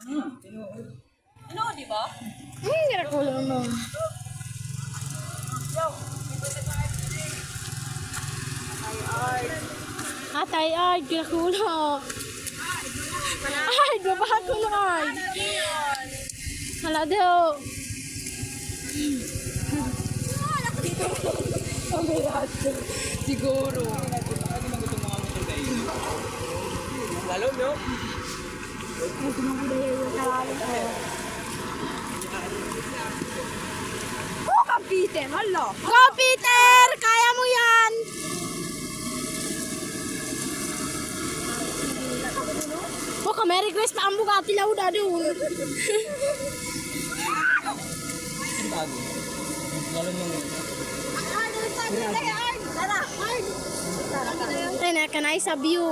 Ano, di ba? Kira ko lang no. Atay ay, kira ko lang. Ay, babahan ko lang ay. Hala daw. Oh my God. Siguro. Lalo, no? Oh, kapite, malo. Go, Peter! Kaya mo yan! Oh, ka-Merry Grace pa ang Bugatti lauda doon. Ang bago. Lalo mo nga. Ay, nakanay sa view.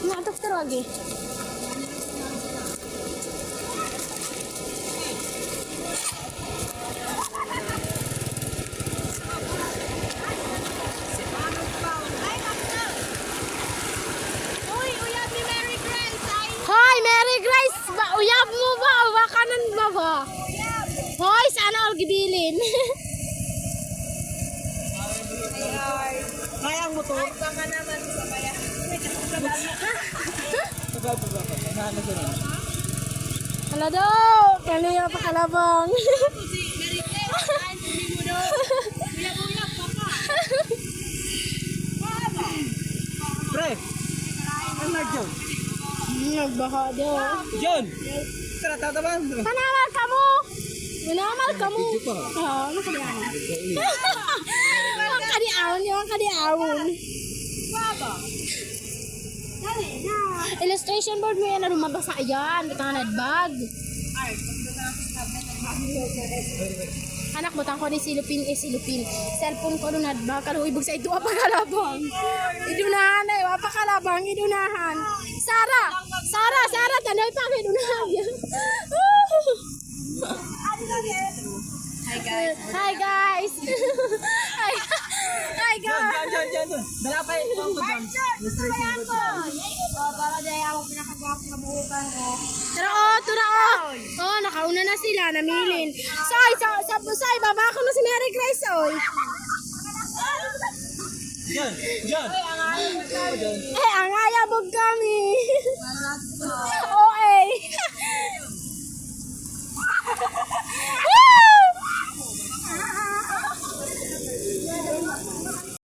Mga doktor lagi. Hoy, Merry Grace! Uyab mo ba? Wakanan ba ba? Hoy, sana all gibilin. Kaya mo to? Ay, baka naman sa kaya. Nahanap ko na. Hala daw! Kaniya pa kalabang. Pre! Ano na, John? Nagbaha daw. John! Tara, tataban. Panamal ka mo! Panamal ka mo! Video pa. Oo, ano kadiawon? Ang kadiawon yun, ang kadiawon. Baba. Dali na. Illustration board mo yan na lumabasa yan. Tanganad bag. Ay, Anak, butang ko ni silupin silupin. Cellphone ko doon bag. Kalau ibig sa ito, apakalabang. Idunahan ay, apakalabang, idunahan. Sarah, tanay pa, idunahan. Hi guys. Hi guys! Hi guys! John. Dala pa ito ako, John. Para dahil ako pinakagwap na buhutan ko. Tara oh! Oh, nakauna na sila, namilin. Say, baba ko na si Mary Grace, oy. John. Eh, ang ayabog kami. Oo, eh.